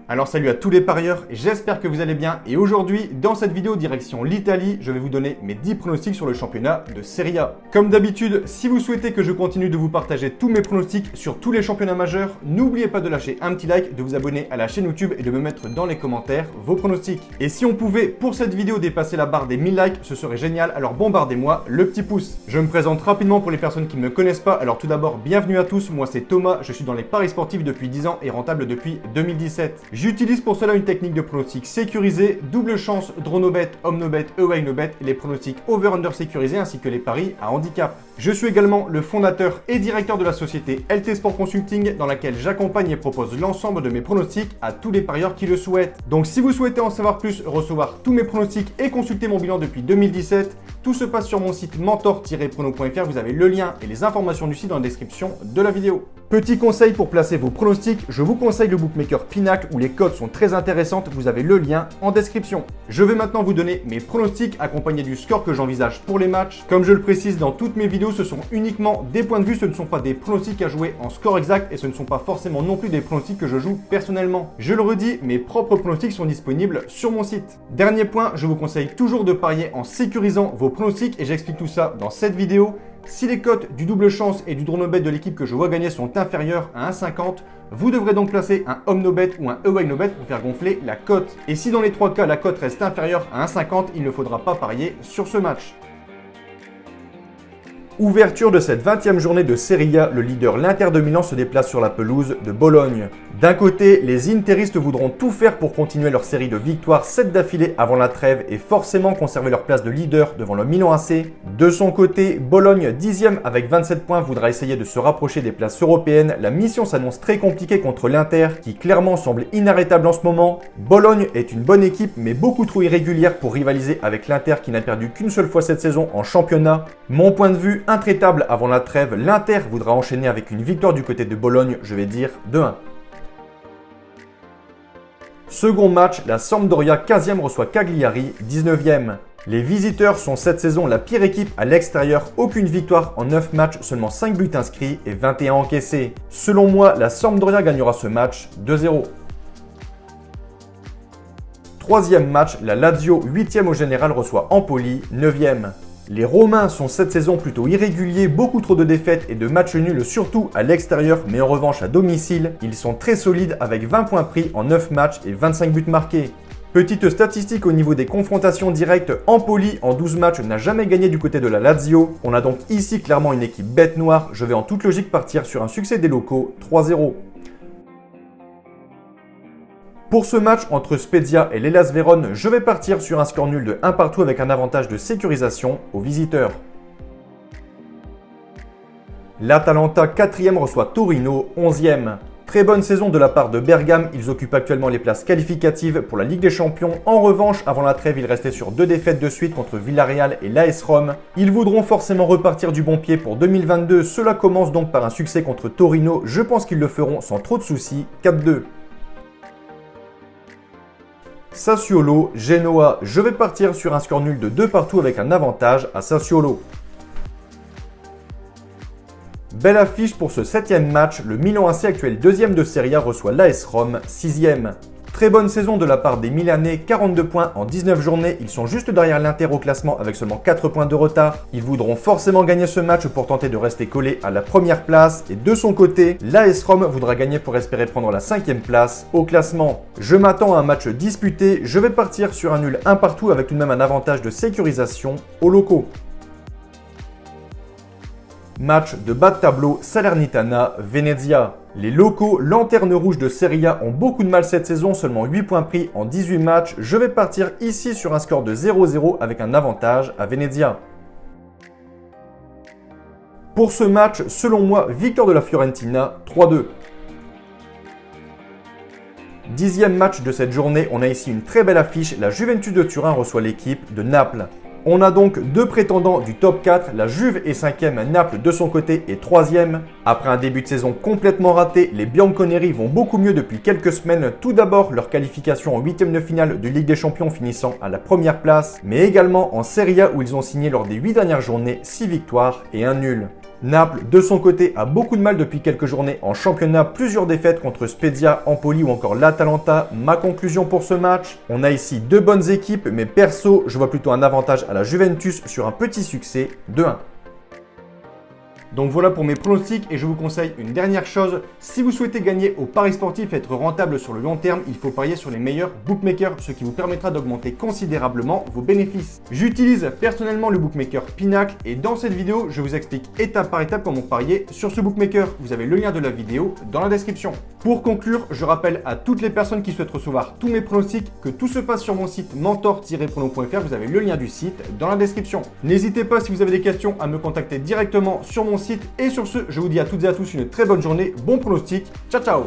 Alors salut à tous les parieurs, j'espère que vous allez bien et aujourd'hui, dans cette vidéo direction l'Italie, je vais vous donner mes 10 pronostics sur le championnat de Serie A. Comme d'habitude, si vous souhaitez que je continue de vous partager tous mes pronostics sur tous les championnats majeurs, n'oubliez pas de lâcher un petit like, de vous abonner à la chaîne YouTube et de me mettre dans les commentaires vos pronostics. Et si on pouvait pour cette vidéo dépasser la barre des 1000 likes, ce serait génial, alors bombardez-moi le petit pouce. Je me présente rapidement pour les personnes qui ne me connaissent pas, alors tout d'abord, bienvenue à tous, moi c'est Thomas, je suis dans les paris sportifs depuis 10 ans et rentable depuis 2017. J'utilise pour cela une technique de pronostic sécurisé, double chance, dronobet, omnobet, ewaynobet, les pronostics over-under sécurisés ainsi que les paris à handicap. Je suis également le fondateur et directeur de la société LT Sport Consulting dans laquelle j'accompagne et propose l'ensemble de mes pronostics à tous les parieurs qui le souhaitent. Donc si vous souhaitez en savoir plus, recevoir tous mes pronostics et consulter mon bilan depuis 2017, tout se passe sur mon site mentor-prono.fr, vous avez le lien et les informations du site dans la description de la vidéo. Petit conseil pour placer vos pronostics, je vous conseille le bookmaker Pinacle où les cotes sont très intéressantes, vous avez le lien en description. Je vais maintenant vous donner mes pronostics accompagnés du score que j'envisage pour les matchs. Comme je le précise dans toutes mes vidéos, ce sont uniquement des points de vue, ce ne sont pas des pronostics à jouer en score exact et ce ne sont pas forcément non plus des pronostics que je joue personnellement. Je le redis, mes propres pronostics sont disponibles sur mon site. Dernier point, je vous conseille toujours de parier en sécurisant vos pronostics et j'explique tout ça dans cette vidéo. Si les cotes du double chance et du dronobet de l'équipe que je vois gagner sont inférieures à 1,50, vous devrez donc placer un omnobet ou un ewaynobet pour faire gonfler la cote. Et si dans les trois cas la cote reste inférieure à 1,50, il ne faudra pas parier sur ce match. Ouverture de cette 20e journée de Serie A, le leader l'Inter de Milan se déplace sur la pelouse de Bologne. D'un côté, les interistes voudront tout faire pour continuer leur série de victoires 7 d'affilée avant la trêve et forcément conserver leur place de leader devant le Milan AC. De son côté, Bologne 10e avec 27 points voudra essayer de se rapprocher des places européennes. La mission s'annonce très compliquée contre l'Inter qui clairement semble inarrêtable en ce moment. Bologne est une bonne équipe mais beaucoup trop irrégulière pour rivaliser avec l'Inter qui n'a perdu qu'une seule fois cette saison en championnat. Mon point de vue, intraitable avant la trêve, l'Inter voudra enchaîner avec une victoire du côté de Bologne, je vais dire 2-1. Second match, la Sampdoria 15e reçoit Cagliari 19e. Les visiteurs sont cette saison la pire équipe à l'extérieur, aucune victoire en 9 matchs, seulement 5 buts inscrits et 21 encaissés. Selon moi, la Sampdoria gagnera ce match 2-0. Troisième match, la Lazio 8e au général reçoit Empoli 9e. Les Romains sont cette saison plutôt irréguliers, beaucoup trop de défaites et de matchs nuls surtout à l'extérieur, mais en revanche à domicile, ils sont très solides avec 20 points pris en 9 matchs et 25 buts marqués. Petite statistique au niveau des confrontations directes, Empoli en 12 matchs n'a jamais gagné du côté de la Lazio. On a donc ici clairement une équipe bête noire, je vais en toute logique partir sur un succès des locaux 3-0. Pour ce match entre Spezia et l'Hellas Vérone, je vais partir sur un score nul de 1 partout avec un avantage de sécurisation aux visiteurs. L'Atalanta 4e reçoit Torino 11e. Très bonne saison de la part de Bergame, ils occupent actuellement les places qualificatives pour la Ligue des Champions. En revanche, avant la trêve, ils restaient sur 2 défaites de suite contre Villarreal et l'AS Rome. Ils voudront forcément repartir du bon pied pour 2022, cela commence donc par un succès contre Torino, je pense qu'ils le feront sans trop de soucis, 4-2. Sassuolo, Genoa, je vais partir sur un score nul de 2 partout avec un avantage à Sassuolo. Belle affiche pour ce 7e match, le Milan AC actuel 2e de Serie A reçoit l'AS Rome 6e. Très bonne saison de la part des Milanais, 42 points en 19 journées, ils sont juste derrière l'Inter au classement avec seulement 4 points de retard. Ils voudront forcément gagner ce match pour tenter de rester collés à la première place et de son côté, l'AS Rome voudra gagner pour espérer prendre la 5e place au classement. Je m'attends à un match disputé, je vais partir sur un nul 1 partout avec tout de même un avantage de sécurisation aux locaux. Match de bas de tableau Salernitana-Venezia. Les locaux, lanterne rouge de Serie A, ont beaucoup de mal cette saison, seulement 8 points pris en 18 matchs. Je vais partir ici sur un score de 0-0 avec un avantage à Venezia. Pour ce match, selon moi, victoire de la Fiorentina 3-2. 10e match de cette journée, on a ici une très belle affiche. La Juventus de Turin reçoit l'équipe de Naples. On a donc deux prétendants du top 4, la Juve est 5e, Naples de son côté est 3e. Après un début de saison complètement raté, les Bianconeri vont beaucoup mieux depuis quelques semaines. Tout d'abord, leur qualification en 8e de finale de Ligue des Champions finissant à la première place, mais également en Serie A où ils ont signé lors des 8 dernières journées 6 victoires et 1 nul. Naples, de son côté, a beaucoup de mal depuis quelques journées en championnat, plusieurs défaites contre Spezia, Empoli ou encore l'Atalanta. Ma conclusion pour ce match, on a ici deux bonnes équipes, mais perso, je vois plutôt un avantage à la Juventus sur un petit succès de 1. Donc voilà pour mes pronostics et je vous conseille une dernière chose. Si vous souhaitez gagner au paris sportif et être rentable sur le long terme, il faut parier sur les meilleurs bookmakers, ce qui vous permettra d'augmenter considérablement vos bénéfices. J'utilise personnellement le bookmaker Pinacle et dans cette vidéo, je vous explique étape par étape comment parier sur ce bookmaker. Vous avez le lien de la vidéo dans la description. Pour conclure, je rappelle à toutes les personnes qui souhaitent recevoir tous mes pronostics que tout se passe sur mon site mentor-prono.fr. Vous avez le lien du site dans la description. N'hésitez pas si vous avez des questions à me contacter directement sur mon site. Et sur ce, je vous dis à toutes et à tous une très bonne journée, bon pronostic, ciao ciao.